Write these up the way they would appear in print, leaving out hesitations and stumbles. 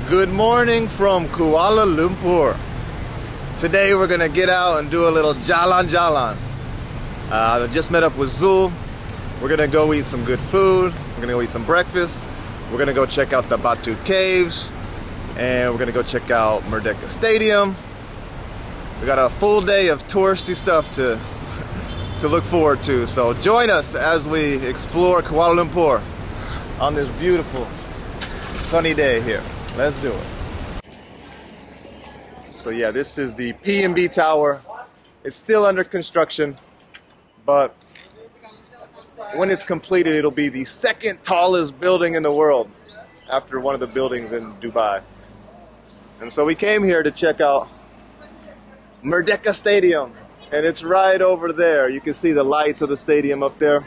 Good morning from Kuala Lumpur. Today we're gonna get out and do a little jalan-jalan. I just met up with Zul. We're gonna go eat some good food. We're gonna go eat some breakfast. We're gonna go check out the Batu Caves. And we're gonna go check out Merdeka Stadium. We got a full day of touristy stuff to look forward to. So join us as we explore Kuala Lumpur on this beautiful sunny day here. Let's do it. So yeah, this is the P&B Tower. It's still under construction, but when it's completed, it'll be the second tallest building in the world after one of the buildings in Dubai. And so we came here to check out Merdeka Stadium, and it's right over there. You can see the lights of the stadium up there.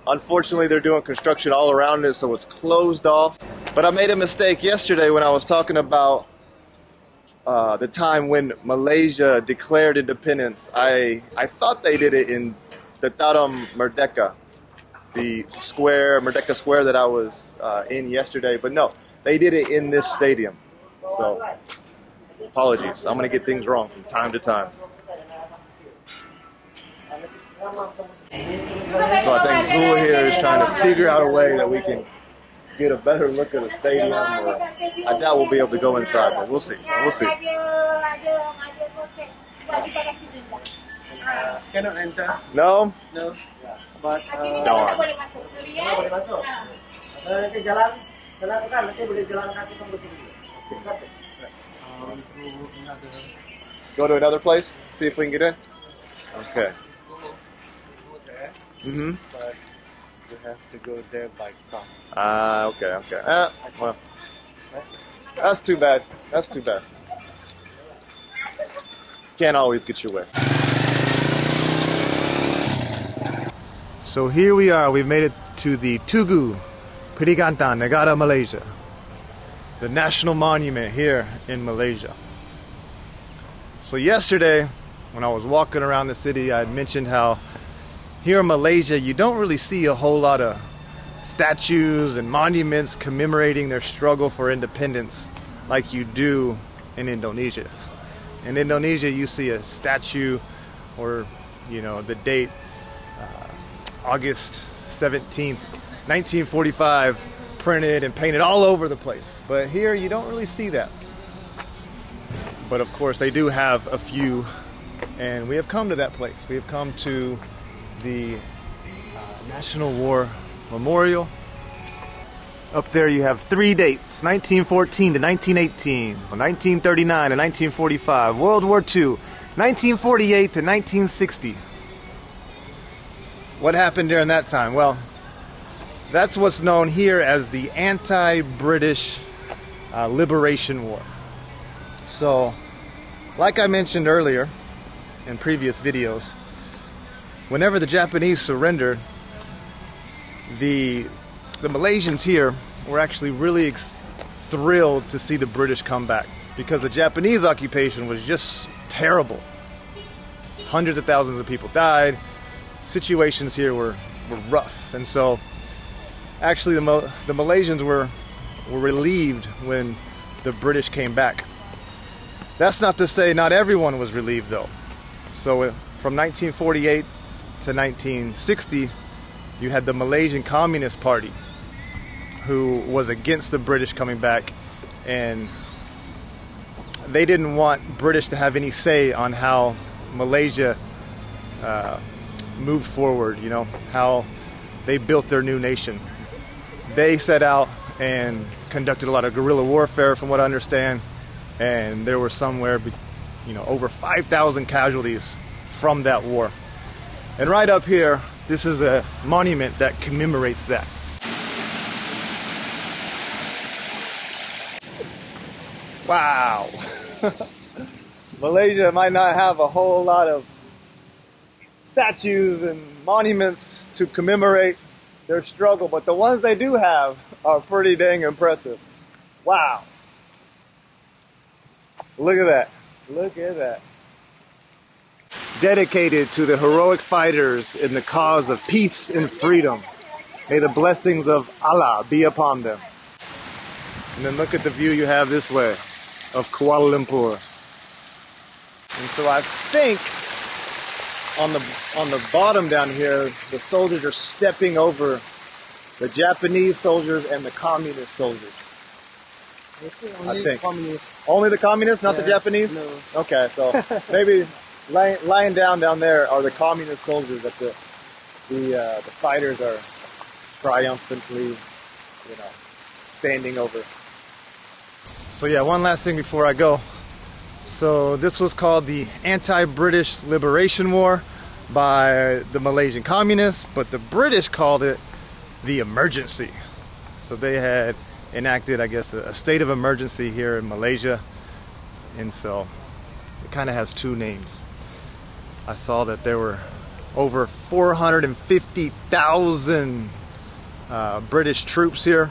Unfortunately, they're doing construction all around it, so it's closed off. But I made a mistake yesterday when I was talking about the time when Malaysia declared independence. I thought they did it in the Taram Merdeka, the square, Merdeka Square that I was in yesterday. But no, they did it in this stadium. So, apologies. I'm going to get things wrong from time to time. So I think Zul here is trying to figure out a way that we can get a better look at the stadium. Or I doubt we'll be able to go inside, but we'll see. We'll see. Cannot enter. No? No. But Darn. Go to another place? See if we can get in? Okay. Mm-hmm. But you have to go there by car. Okay. Well, that's too bad. That's too bad. Can't always get your way. So here we are. We've made it to the Tugu Perigatan, Negara, Malaysia. The national monument here in Malaysia. So yesterday, when I was walking around the city, I had mentioned how here in Malaysia, you don't really see a whole lot of statues and monuments commemorating their struggle for independence like you do in Indonesia. In Indonesia, you see a statue or, you know, the date, August 17th, 1945, printed and painted all over the place. But here, you don't really see that. But of course, they do have a few, and we have come to that place. We have come to the National War Memorial. Up there you have three dates: 1914 to 1918, 1939 to 1945, World War II, 1948 to 1960. What happened during that time? Well, that's what's known here as the anti-British Liberation War. So, like I mentioned earlier in previous videos, whenever the Japanese surrendered, the Malaysians here were actually really thrilled to see the British come back, because the Japanese occupation was just terrible. Hundreds of thousands of people died. Situations here were rough, and so actually the Malaysians were relieved when the British came back. That's not to say not everyone was relieved though. So from 1948 to 1960, you had the Malaysian Communist Party, who was against the British coming back, and they didn't want British to have any say on how Malaysia moved forward, you know, how they built their new nation. They set out and conducted a lot of guerrilla warfare, from what I understand, and there were somewhere, you know, over 5,000 casualties from that war. And right up here, this is a monument that commemorates that. Wow. Malaysia might not have a whole lot of statues and monuments to commemorate their struggle, but the ones they do have are pretty dang impressive. Wow. Look at that. Look at that. Dedicated to the heroic fighters in the cause of peace and freedom. May the blessings of Allah be upon them. And then look at the view you have this way of Kuala Lumpur. And so I think on the bottom down here, the soldiers are stepping over the Japanese soldiers and the communist soldiers. Only I think. communist. Only the communists, not the Japanese? No. Okay, so maybe lying down there are the communist soldiers that the fighters are triumphantly, standing over. So yeah, one last thing before I go. So this was called the Anti-British Liberation War by the Malaysian communists, but the British called it the emergency. So they had enacted, I guess, a state of emergency here in Malaysia, and so it kind of has two names. I saw that there were over 450,000 British troops here,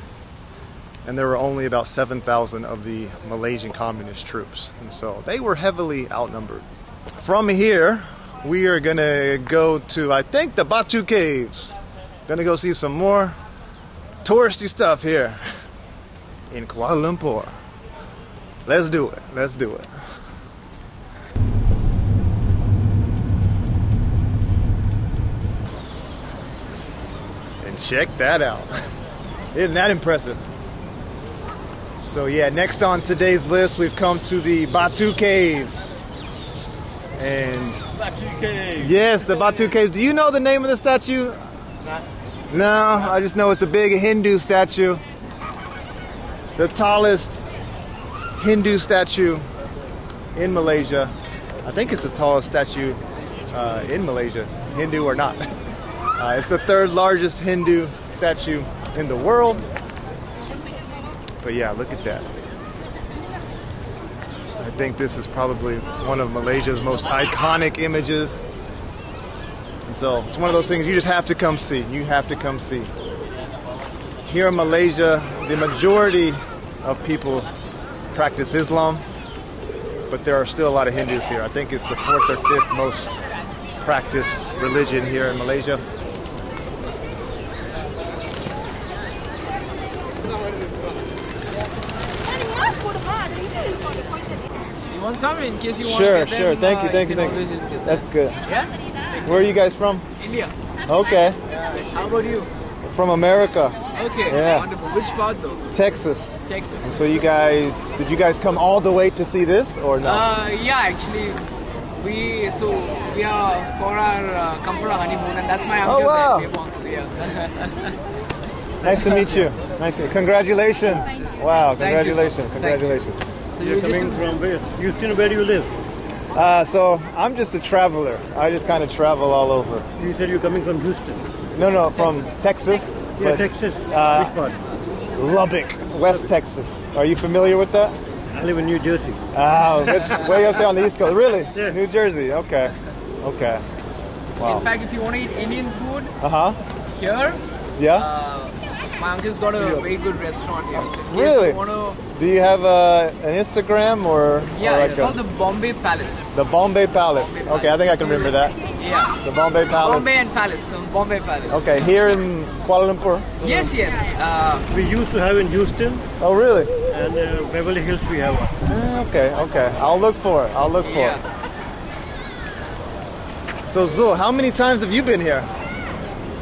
and there were only about 7,000 of the Malaysian communist troops, and so they were heavily outnumbered. From here, we are gonna go to, I think, the Batu Caves. Gonna go see some more touristy stuff here in Kuala Lumpur. Let's do it. Let's do it. And check that out. Isn't that impressive? So yeah, next on today's list, we've come to the Batu Caves. And Batu Caves. yes, the Batu Caves. Do you know the name of the statue? No, I just know it's a big Hindu statue. The tallest Hindu statue in Malaysia. I think it's the tallest statue in Malaysia, Hindu or not. It's the third largest Hindu statue in the world. But yeah, look at that. I think this is probably one of Malaysia's most iconic images. And so it's one of those things you just have to come see. You have to come see. Here in Malaysia, the majority of people practice Islam, but there are still a lot of Hindus here. I think it's the fourth or fifth most practiced religion here in Malaysia. You want some in case you want Sure, to get sure. them, Thank you. can always just get them. That's good. Yeah? Where are you guys from? India. Okay. How about you? From America, Okay, Yeah. wonderful. Which part though? Texas. Texas. And so did you guys come all the way to see this or no? Yeah, actually, we are come for our honeymoon, and that's my Oh, uncle. wow. There. Yeah. Nice to meet you. Nice to meet you. Congratulations. Wow, Thank you so much. congratulations. Thank you. Congratulations. So you're just From where? Houston, where do you live? So I'm just a traveler. I just kind of travel all over. You said you're coming from Houston. No, from Texas. Yeah, but, Texas. uh, Which part? Lubbock, West Texas. Are you familiar with that? I live in New Jersey. Oh, that's way up there on the East Coast. Really? Yeah. New Jersey. Okay. Okay. Wow. In fact, if you want to eat Indian food here, Yeah. my uncle's got a very good restaurant here. So in case Really? you want to, Do you have an Instagram or? yeah, or it's called the Bombay Palace. the Bombay Palace. Bombay Okay, I think I can remember that. Yeah. The Bombay Palace. Bombay and Palace. So Bombay Palace. Okay, here in Kuala Lumpur. Yes. We used to have in Houston, Oh, really? and Beverly Hills we have one. Okay. I'll look for it. Yeah. So Zul, how many times have you been here?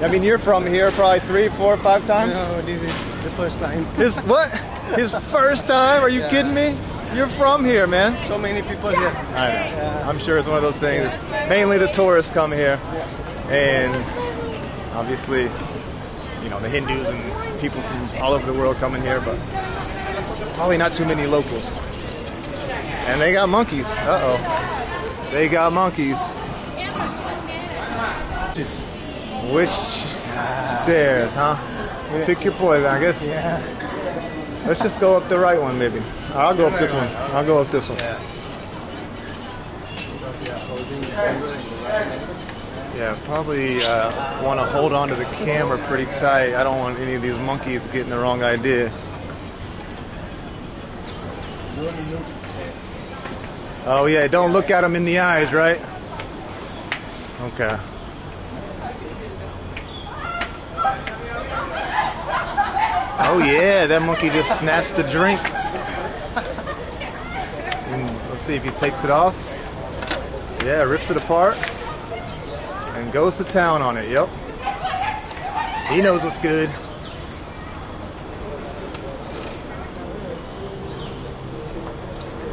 I mean, you're from here probably 3, 4, 5 times? No, this is the first time. His what? His first time? Are you kidding me? You're from here, man. So many people here. I know. I'm sure it's one of those things. Mainly the tourists come here, and obviously, the Hindus and people from all over the world coming here, but probably not too many locals. And they got monkeys. Uh-oh. They got monkeys. Which stairs, huh? Pick your poison, I guess. Yeah. Let's just go up the right one, maybe. I'll go up this one. I'll go up this one. Yeah, probably want to hold on to the camera pretty tight. I don't want any of these monkeys getting the wrong idea. Oh yeah, don't look at them in the eyes, right? Okay. Oh yeah, that monkey just snatched the drink. And let's see if he takes it off. Yeah, rips it apart and goes to town on it. Yep. He knows what's good.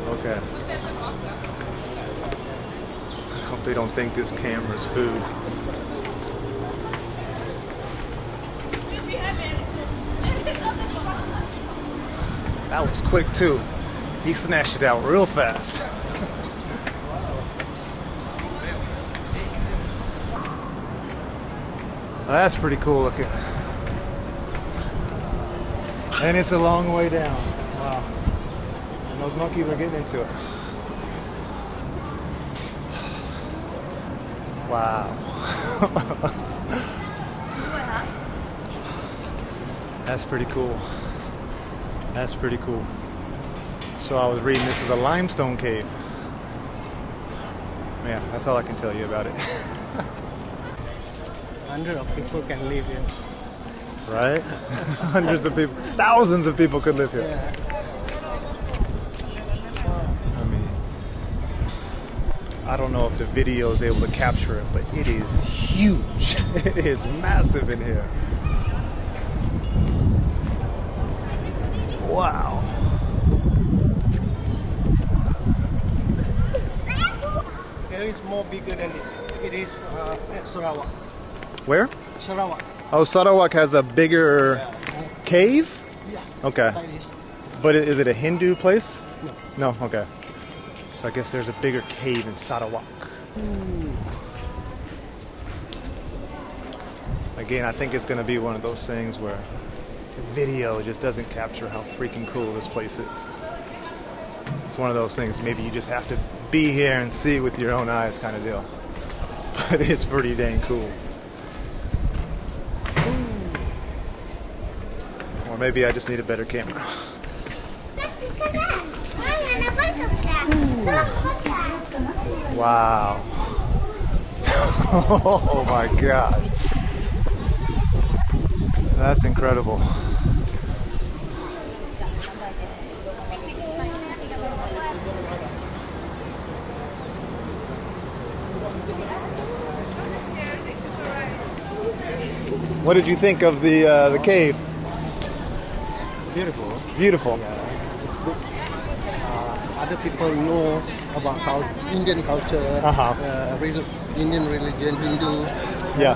Okay. I hope they don't think this camera's food. That was quick too. He snatched it out real fast. Well, that's pretty cool looking. And it's a long way down. Wow. And those monkeys are getting into it. Wow. That's pretty cool. That's pretty cool. So I was reading this is a limestone cave. Yeah, that's all I can tell you about it. Hundreds of people can live here. Right? Hundreds of people, thousands of people could live here. Yeah. I mean, I don't know if the video is able to capture it, but it is huge. It is massive in here. Wow. There is more bigger than this. It is at Sarawak. Where? Sarawak. Oh, Sarawak has a bigger cave? Yeah. Okay. Like this. But is it a Hindu place? No. No? Okay. So I guess there's a bigger cave in Sarawak. Again, I think it's going to be one of those things where the video just doesn't capture how freaking cool this place is. It's one of those things, maybe you just have to be here and see with your own eyes kind of deal. But it's pretty dang cool. Or maybe I just need a better camera. Wow. Oh my God. That's incredible. What did you think of the cave? Beautiful. Beautiful. Yeah, it's good. Other people know about Indian culture, Indian religion, Hindu. Yeah,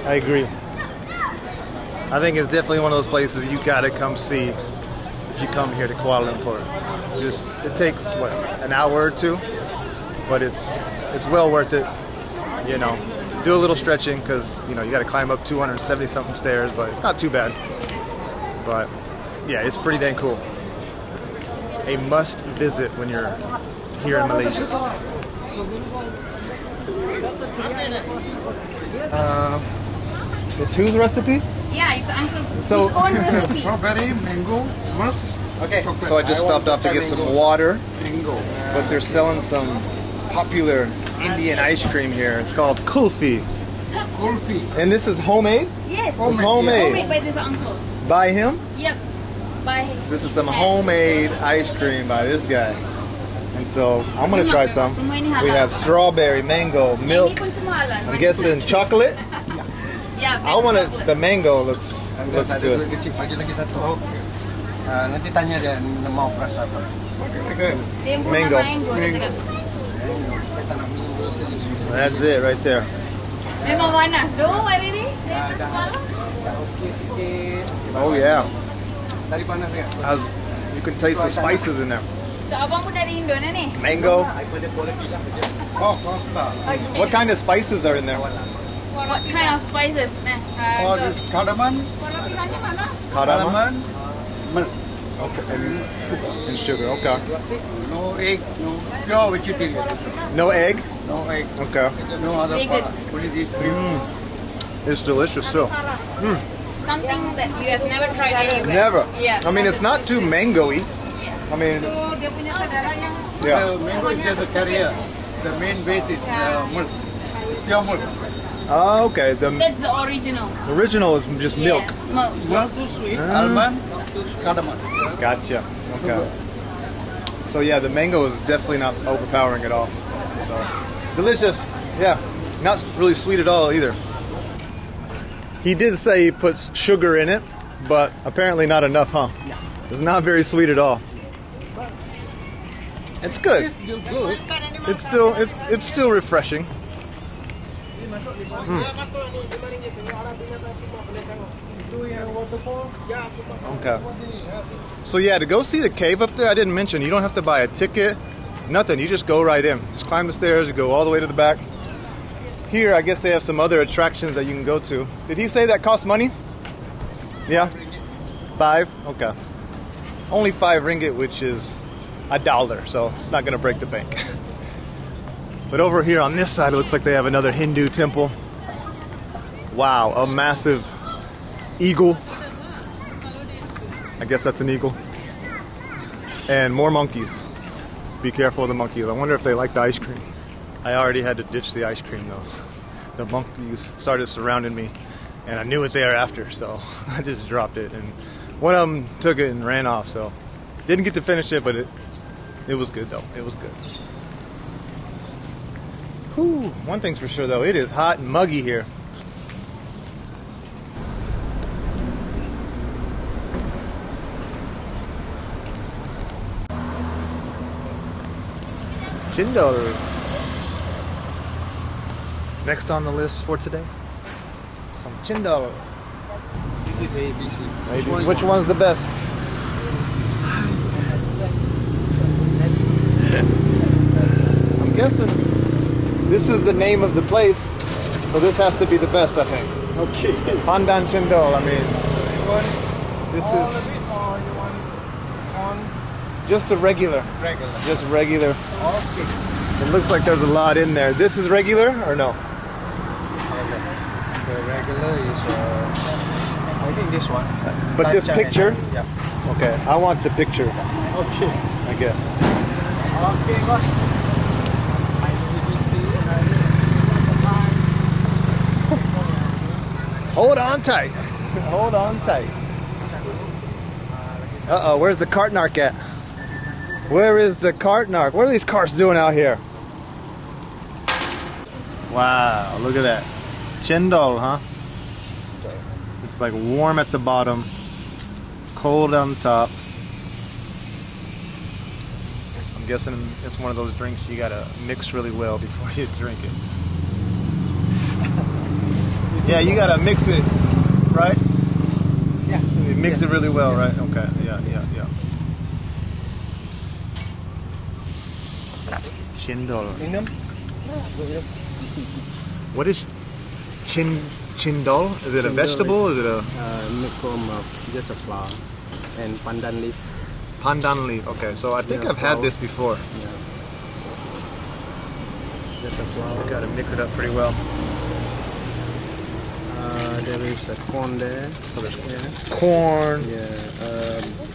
I agree. I think it's definitely one of those places you gotta come see if you come here to Kuala Lumpur. Just it takes what, an hour or two, but it's well worth it. You know, do a little stretching because you know you got to climb up 270 something stairs, but it's not too bad. But yeah, it's pretty dang cool. A must visit when you're here in Malaysia. It's whose recipe? Yeah, it's uncle's his So- own recipe. Strawberry, mango, musk. Okay, so I just stopped off to get some water, Mango. but they're selling some popular Indian ice cream here. It's called kulfi. Kulfi. And this is homemade? Yes. It's homemade. Homemade by this uncle. By him? Yep. By him. This is some homemade ice cream by this guy. And so I'm gonna try some. We have strawberry, mango, milk. Ini pun semua halal. I'm guessing chocolate. Yeah, I want it. The mango looks Ada good. duit kecil, bagi lagi satu. Nanti tanya dia mau rasa apa. Dia pun Mango. mango. Dia cakap. Saya tak nak minum. That's it right there. Memang panas. Doh hari ni. Okey sikit. Oh yeah. Tadi panas ya? You can taste the spices in there. So abang pun dari Indo na ni. Mango. Oh, tak. What kind of spices are in there? What kind of spices? Nah. Oh, this cardamom, Cardamom. milk, Okay. And sugar. Okay. no egg, no pure vegetarian. No egg. No egg, Okay. no other Vegan. product. Only these three. It's delicious too. Something that you have never tried anywhere. Never. Yeah. I mean, it's not too mango-y. I mean, So dia punya saudara yang yeah. The mango is just a carrier. The main base is milk, pure milk. Oh, okay. The That's the original. original is just milk. Yes, milk. Not too sweet. Almond, not too cardamom. Gotcha. Okay. So yeah, the mango is definitely not overpowering at all. So delicious. Yeah, not really sweet at all either. He did say he puts sugar in it, but apparently not enough, huh? It's not very sweet at all. It's good. It's still refreshing. Okay. So yeah, to go see the cave up there, I didn't mention, you don't have to buy a ticket, nothing. You just go right in. Just climb the stairs, you go all the way to the back. Here, I guess they have some other attractions that you can go to. Did he say that costs money? Yeah? 5? Okay. Only 5 ringgit, which is $1, so it's not gonna break the bank. But over here on this side, it looks like they have another Hindu temple. Wow, a massive eagle. I guess that's an eagle. And more monkeys. Be careful of the monkeys. I wonder if they like the ice cream. I already had to ditch the ice cream though. The monkeys started surrounding me and I knew it there after, so I just dropped it. And one of them took it and ran off, so didn't get to finish it, but it was good though. It was good. Whew. One thing's for sure though, it is hot and muggy here. Cendol. Next on the list for today, some cendol. This is ABC. Which one's the best? I'm guessing this is the name of the place, so this has to be the best, I think. Okay. Pandan cendol. I mean, You want this all is of it or you want on just a regular. regular? Just regular. Okay. It looks like there's a lot in there. This is regular or no? The regular is, I think this one. But this Canai. picture? Yeah. Okay, I want the picture, Okay. I guess. Okay, boss. Hold on tight. Hold on tight. Uh-oh, where's the cart narc at? Where is the cart narc? What are these carts doing out here? Wow, look at that. Cendol, huh? It's like warm at the bottom, cold on top. I'm guessing it's one of those drinks you gotta mix really well before you drink it. Yeah, you gotta mix it, right? Yeah. You mix it really well, right? Okay, yeah. Cendol. Minum? What is cendol? Is it a Cendol vegetable? Is it a made from just a flour and pandan leaf. pandan leaf? Okay, so I think Yeah, I've had flour. this before. Yeah. Just a flour. You gotta mix it up pretty well. There is a corn there. Corn, Yeah.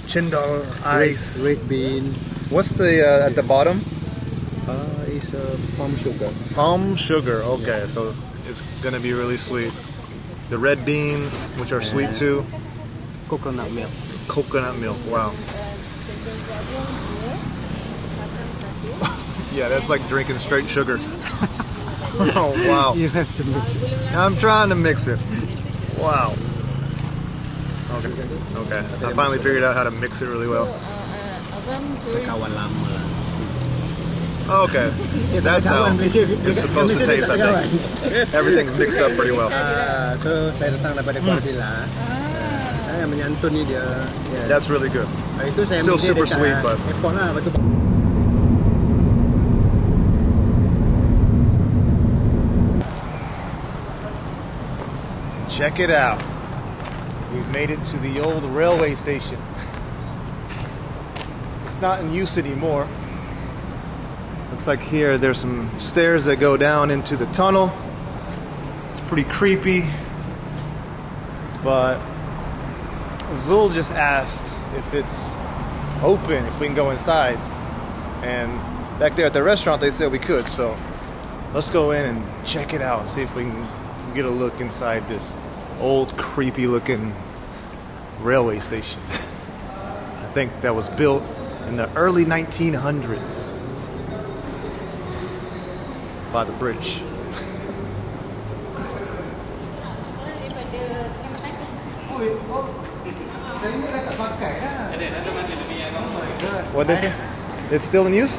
cendol, ice. Red bean. What's the at the bottom? It's palm sugar. Palm sugar. Okay, so it's gonna be really sweet. The red beans, which are sweet too. Coconut milk. Coconut milk. Wow. Yeah, that's like drinking straight sugar. Oh wow. You have to mix it. I'm trying to mix it. Wow. Okay. I finally figured out how to mix it really well. Kawan lama lah. Okay. That's how it's supposed to taste, I think. Everything's mixed up pretty well. So saya datang daripada Kuala Lumpur. Saya menyantun ni dia. Yeah. That's really good. Itu saya Still beli super dekat sweet, but airport lah, Batu. check it out. We've made it to the old railway station. It's not in use anymore. Looks like here there's some stairs that go down into the tunnel. It's pretty creepy. But Zul just asked if it's open, if we can go inside. And back there at the restaurant they said we could, so let's go in and check it out, see if we can get a look inside this old, creepy looking railway station. I think that was built in the early 1900s by the British. What is it? It's still in use?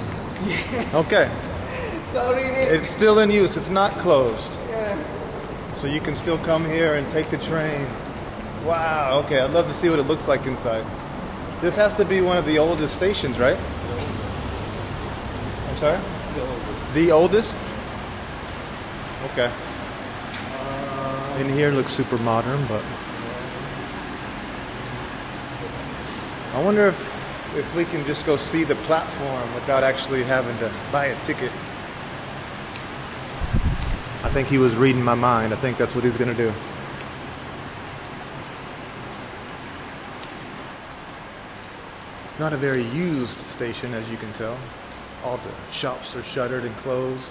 Yes. Okay. Sorry, Nick. It's still in use. It's not closed. Yeah. So you can still come here and take the train. Wow. Okay. I'd love to see what it looks like inside. This has to be one of the oldest stations, right? I'm sorry? The oldest? Okay. In here looks super modern, but I wonder if we can just go see the platform without actually having to buy a ticket. I think he was reading my mind. I think that's what he's gonna do. It's not a very used station, as you can tell. All the shops are shuttered and closed.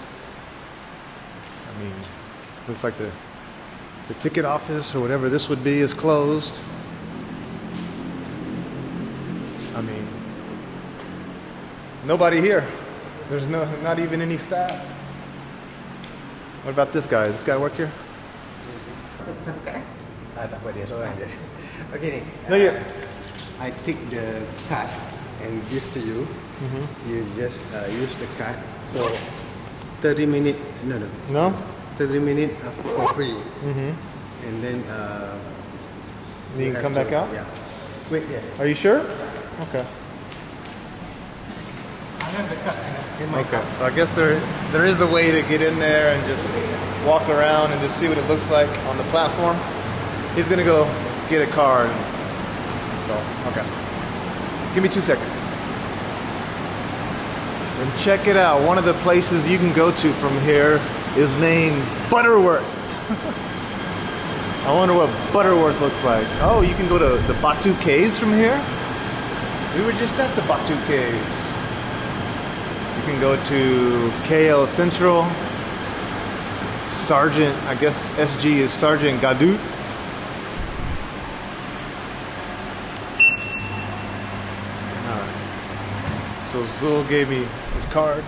I mean, looks like the ticket office or whatever this would be is closed. I mean, nobody here. There's not even any staff. What about this guy? Does this guy work here? Tak apa, dia seorang je. Okay, Nick. No, yeah. I take the card and give to you. You just use the card for 30 minutes. No. No? 30 minutes for free. And then You can come back out? Yeah. Wait, yeah. Are you sure? Okay. I have the card in my Okay. So I guess there is a way to get in there and just walk around and just see what it looks like on the platform. He's gonna go get a card. So, okay. Give me 2 seconds. And check it out. One of the places you can go to from here is named Butterworth. I wonder what Butterworth looks like. Oh, you can go to the Batu Caves from here? We were just at the Batu Caves. You can go to KL Central. Sergeant, I guess SG is Sergeant Gadut. So Zul gave me his card,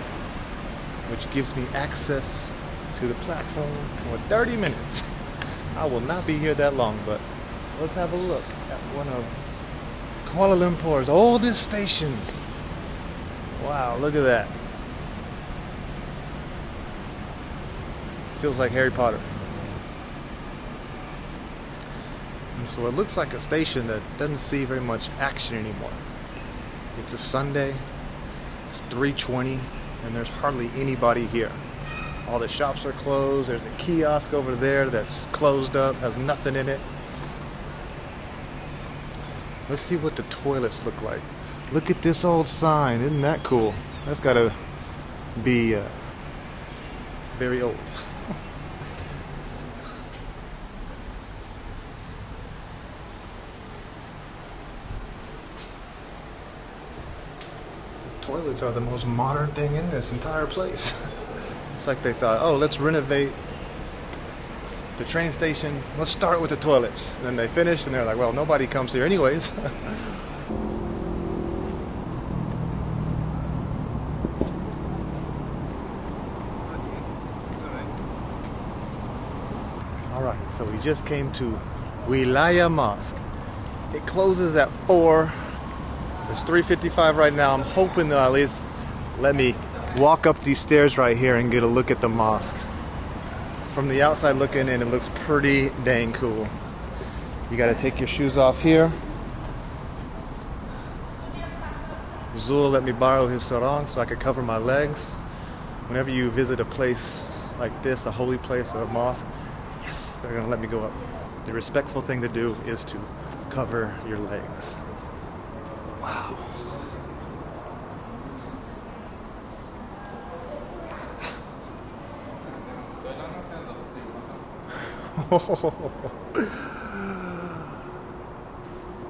which gives me access to the platform for 30 minutes. I will not be here that long, but let's have a look at one of Kuala Lumpur's oldest stations. Wow, look at that. Feels like Harry Potter. And so it looks like a station that doesn't see very much action anymore. It's a Sunday. It's 3:20 and there's hardly anybody here. All the shops are closed. There's a kiosk over there that's closed up, has nothing in it. Let's see what the toilets look like. Look at this old sign. Isn't that cool? That's gotta be very old. Toilets are the most modern thing in this entire place. It's like they thought, oh, let's renovate the train station. Let's start with the toilets. And then they finished and they're like, well, nobody comes here anyways. All right, so we just came to Wilayah Mosque. It closes at 4. It's 3:55 right now. I'm hoping they'll at least let me walk up these stairs right here and get a look at the mosque. From the outside looking in, it looks pretty dang cool. You gotta take your shoes off here. Zul let me borrow his sarong so I could cover my legs. Whenever you visit a place like this, a holy place or a mosque, yes, they're gonna let me go up. The respectful thing to do is to cover your legs. Wow.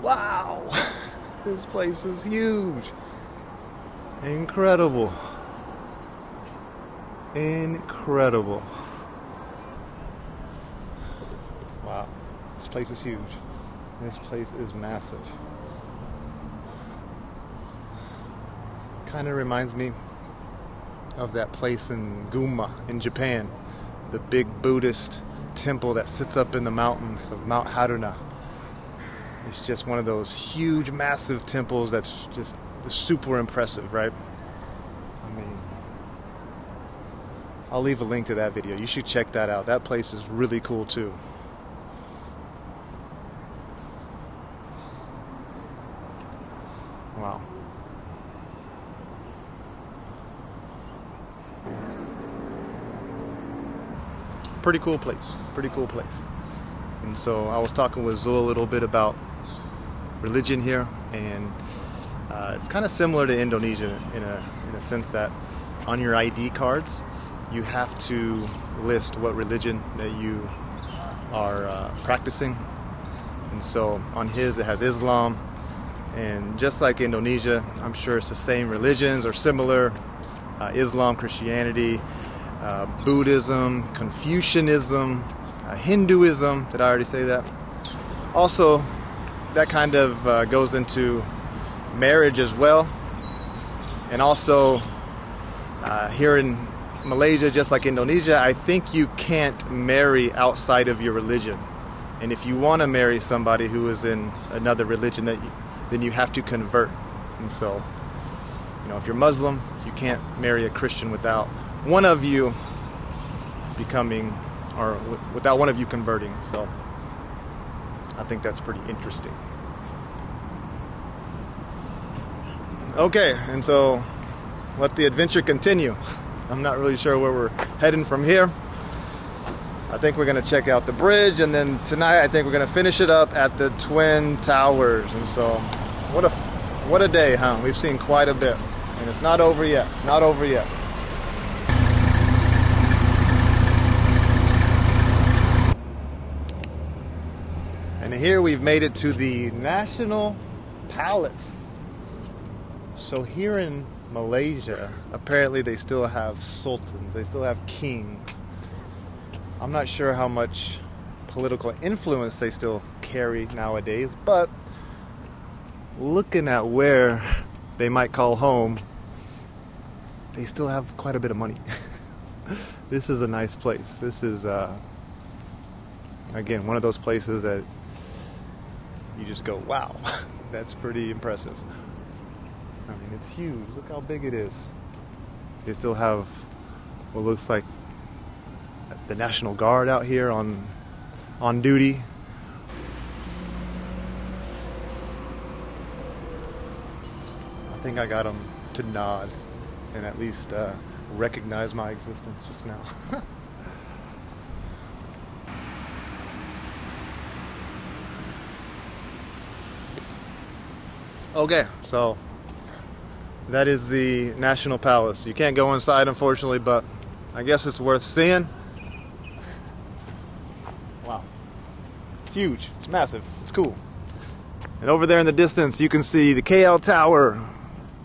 Wow. This place is huge. Incredible. This place is huge. This place is massive. Kind of reminds me of that place in Gunma in Japan, the big Buddhist temple that sits up in the mountains of Mount Haruna. It's just one of those huge, massive temples that's just super impressive, right? I mean, I'll leave a link to that video. You should check that out. That place is really cool too. Wow. Pretty cool place. Pretty cool place. And so I was talking with Zul a little bit about religion here, and it's kind of similar to Indonesia in a sense that on your ID cards you have to list what religion that you are practicing. And so on his it has Islam, and just like Indonesia, I'm sure it's the same religions or similar. Islam, Christianity, Buddhism, Confucianism, Hinduism. Did I already say that? Also, that kind of goes into marriage as well. And also, here in Malaysia, just like Indonesia, I think you can't marry outside of your religion. And if you want to marry somebody who is in another religion, then you have to convert. And so, you know, if you're Muslim, you can't marry a Christian without one of you becoming, or without one of you converting. So I think that's pretty interesting. Okay, and so let the adventure continue. I'm not really sure where we're heading from here. I think we're going to check out the bridge, and then tonight I think we're going to finish it up at the Twin Towers. And so what a day, huh? We've seen quite a bit, and it's not over yet. Not over yet. And here we've made it to the National Palace. So here in Malaysia, apparently they still have sultans, they still have kings. I'm not sure how much political influence they still carry nowadays, but looking at where they might call home, they still have quite a bit of money. This is a nice place. This is, again, one of those places that you just go, wow, that's pretty impressive. I mean, it's huge. Look how big it is. They still have what looks like the National Guard out here on duty. I think I got them to nod and at least recognize my existence just now. Okay, so that is the National Palace. You can't go inside, unfortunately, but I guess it's worth seeing. Wow. It's huge. It's massive. It's cool. And over there in the distance, you can see the KL Tower.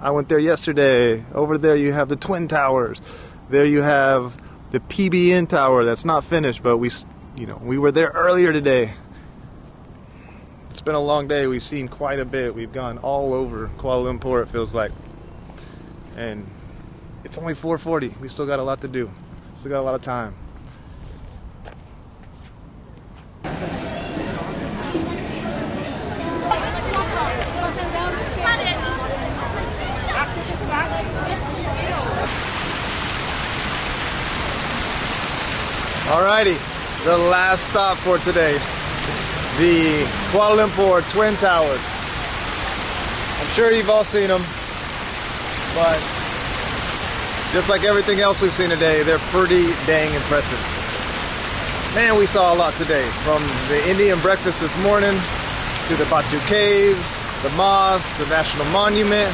I went there yesterday. Over there, you have the Twin Towers. There you have the PBN Tower that's not finished, but we were there earlier today. It's been a long day. We've seen quite a bit. We've gone all over Kuala Lumpur, it feels like. And it's only 4:40. We still got a lot to do. Still got a lot of time. Alrighty, the last stop for today. The Kuala Lumpur Twin Towers. I'm sure you've all seen them, but just like everything else we've seen today, they're pretty dang impressive. Man, we saw a lot today, from the Indian breakfast this morning to the Batu Caves, the mosque, the National Monument.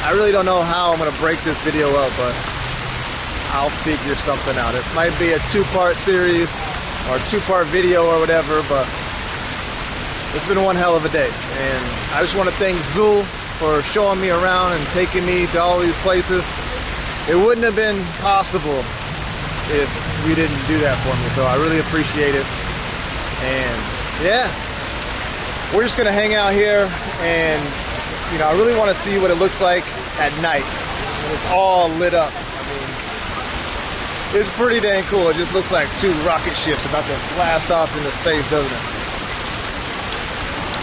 I really don't know how I'm going to break this video up, but I'll figure something out. It might be a two-part series or a two-part video or whatever, but it's been one hell of a day. And I just want to thank Zul for showing me around and taking me to all these places. It wouldn't have been possible if you didn't do that for me, so I really appreciate it. And yeah, we're just gonna hang out here, and you know, I really want to see what it looks like at night when it's all lit up. I mean, it's pretty dang cool. It just looks like two rocket ships about to blast off into space, doesn't it?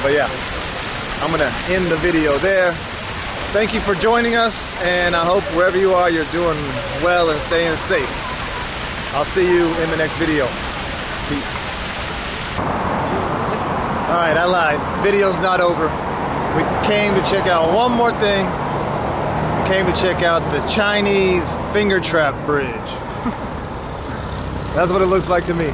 But yeah, I'm gonna end the video there. Thank you for joining us, and I hope wherever you are, you're doing well and staying safe. I'll see you in the next video. Peace. Alright, I lied. Video's not over. We came to check out one more thing. We came to check out the Chinese finger trap bridge. That's what it looks like to me.